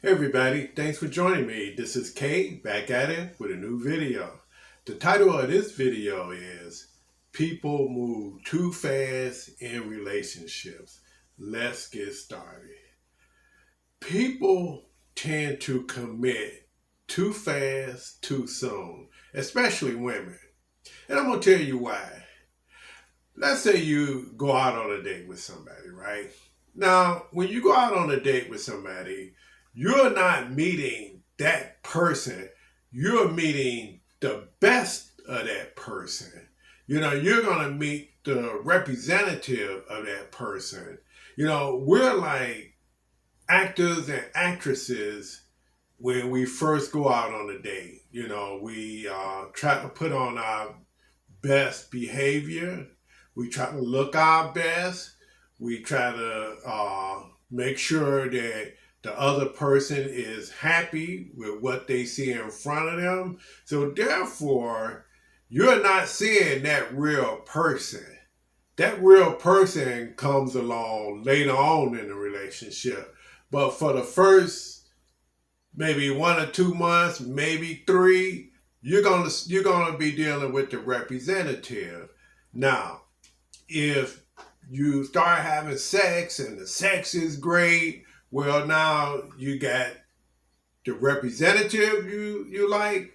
Hey everybody, thanks for joining me. This is Kay back at it with a new video. The title of this video is People Move Too Fast in Relationships. Let's get started. People tend to commit too fast, too soon, especially women. And I'm going to tell you why. Let's say you go out on a date with somebody, right? Now, when you go out on a date with somebody, you're not meeting that person. You're meeting the best of that person. You're going to meet the representative of that person. We're like actors and actresses when we first go out on a date. We try to put on our best behavior. We try to look our best. We try to make sure that the other person is happy with what they see in front of them. So therefore, you're not seeing that real person. That real person comes along later on in the relationship. But for the first maybe 1 or 2 months, maybe 3, you're gonna be dealing with the representative. Now, if you start having sex and the sex is great, well, now you got the representative you like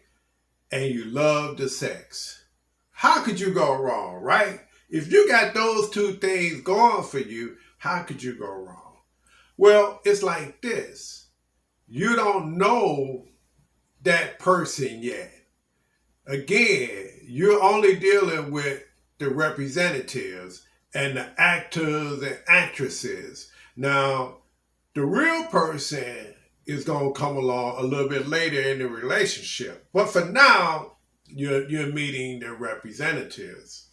and you love the sex. How could you go wrong, right? If you got those two things going for you, how could you go wrong? Well, it's like this. You don't know that person yet. Again, you're only dealing with the representatives and the actors and actresses. Now, the real person is going to come along a little bit later in the relationship. But for now, you're meeting the representatives.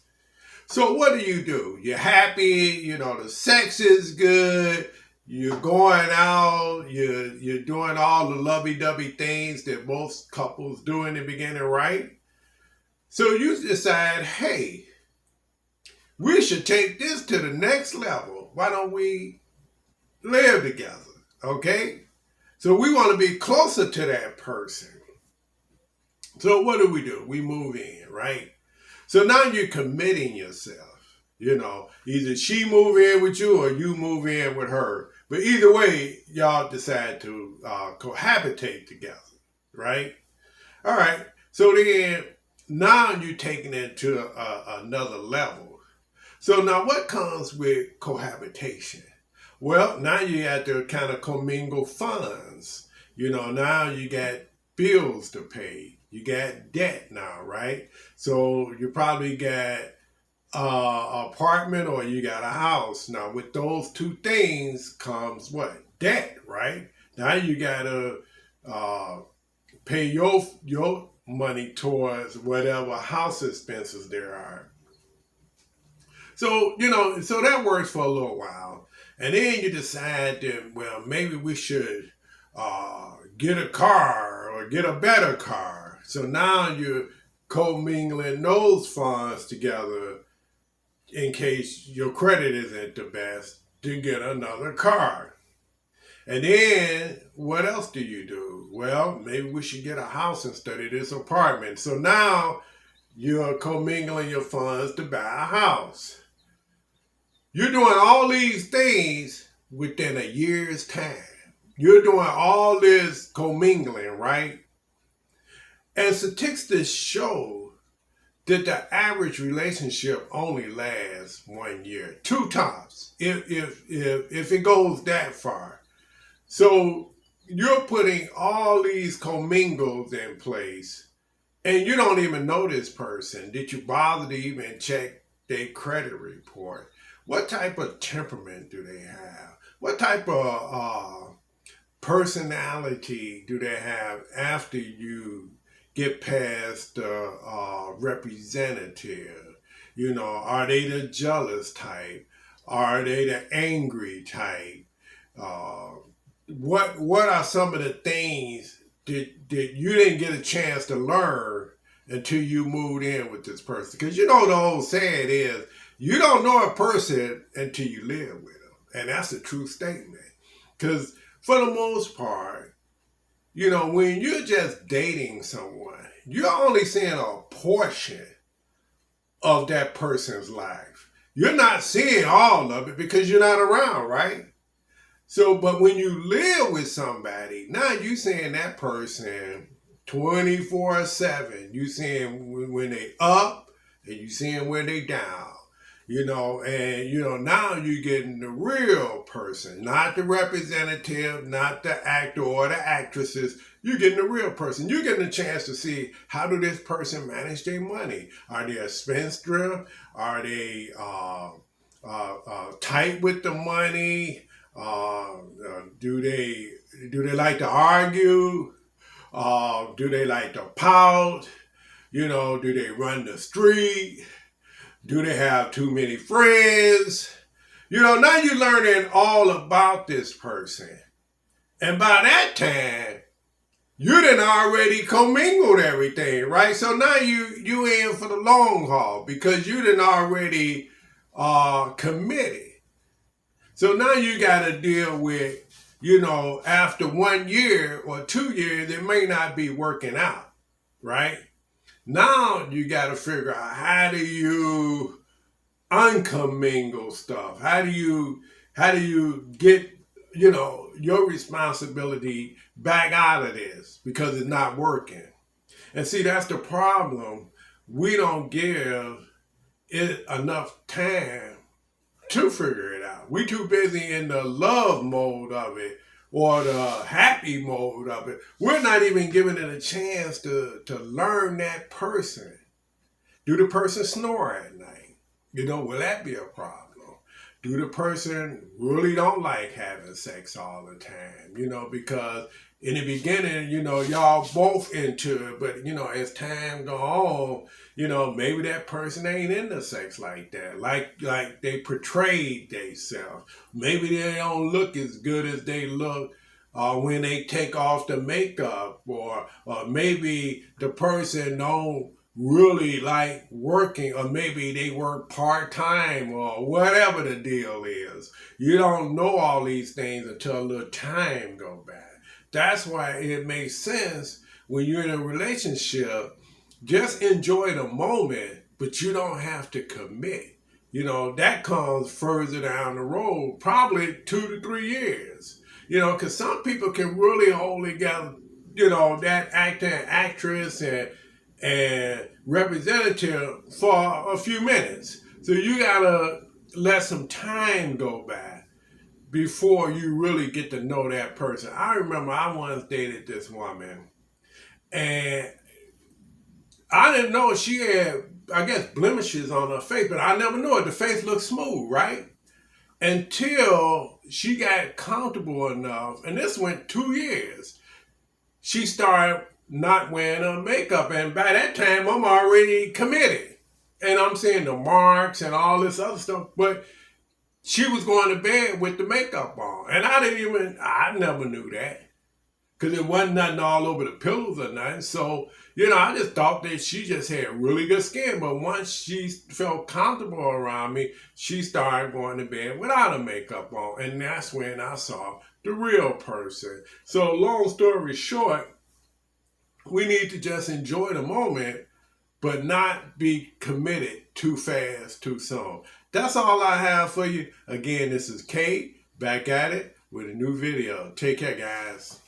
So what do? You're happy, the sex is good, you're going out, you're doing all the lovey-dovey things that most couples do in the beginning, right? So you decide, hey, we should take this to the next level. Why don't we live together? Okay? So we want to be closer to that person. So what do? We move in, right? So now you're committing yourself. Either she move in with you or you move in with her. But either way, y'all decide to cohabitate together, right? All right. So then now you're taking it to another level. So now what comes with cohabitation? Well, now you have to kind of commingle funds. Now you got bills to pay. You got debt now, right? So you probably got an apartment or you got a house. Now with those two things comes what? Debt, right? Now you got to pay your money towards whatever house expenses there are. So, so that works for a little while. And then you decide that, well, maybe we should get a car or get a better car. So now you're commingling those funds together in case your credit isn't the best to get another car. And then what else do? Well, maybe we should get a house instead of this apartment. So now you're commingling your funds to buy a house. You're doing all these things within a year's time. You're doing all this commingling, right? And statistics show that the average relationship only lasts 1 year, 2 tops, if it goes that far. So you're putting all these commingles in place, and you don't even know this person. Did you bother to even check their credit report? What type of temperament do they have? What type of personality do they have after you get past the representative? Are they the jealous type? Are they the angry type? What are some of the things that you didn't get a chance to learn until you moved in with this person? Because the old saying is, you don't know a person until you live with them. And that's a true statement. Because for the most part, You know, when you're just dating someone, you're only seeing a portion of that person's life. You're not seeing all of it because you're not around, right? So, but when you live with somebody, now you seeing that person 24/7. You seeing when they up and you seeing when they down. Now you're getting the real person, not the representative, not the actor or the actresses. You're getting the real person. You're getting a chance to see how do this person manage their money. Are they a spendthrift? Are they tight with the money? Do they like to argue? Do they like to pout? Do they run the street? Do they have too many friends? Now you're learning all about this person. And by that time, you done already commingled everything, right? So now you in for the long haul because you done already committed. So now you got to deal with, after 1 year or 2 years, it may not be working out, right? Now you got to figure out how do you uncommingle stuff? How do you get your responsibility back out of this because it's not working? And see, that's the problem. We don't give it enough time to figure it out. We too busy in the love mode of it or the happy mode of it. We're not even giving it a chance to learn that person. Do the person snore at night? Will that be a problem? Do the person really don't like having sex all the time? Because in the beginning, y'all both into it, but as time go on, maybe that person ain't into sex like that. Like they portrayed themselves. Maybe they don't look as good as they look when they take off the makeup, or maybe the person don't really like working, or maybe they work part-time or whatever the deal is. You don't know all these things until a little time go by. That's why it makes sense when you're in a relationship, just enjoy the moment, but you don't have to commit. That comes further down the road, probably 2 to 3 years. Because some people can really hold together, that actor and actress and representative for a few minutes. So you gotta let some time go by before you really get to know that person. I remember I once dated this woman, and I didn't know she had, I guess, blemishes on her face, but I never knew it. The face looked smooth, right? Until she got comfortable enough, and this went 2 years. She started not wearing her makeup, and by that time I'm already committed, and I'm seeing the marks and all this other stuff, but she was going to bed with the makeup on, and I never knew that because it wasn't nothing all over the pillows or nothing. So I just thought that she just had really good skin, but once she felt comfortable around me, she started going to bed without her makeup on, and that's when I saw the real person. So long story short, we need to just enjoy the moment, but not be committed too fast, too soon. That's all I have for you. Again, this is Kate, back at it with a new video. Take care, guys.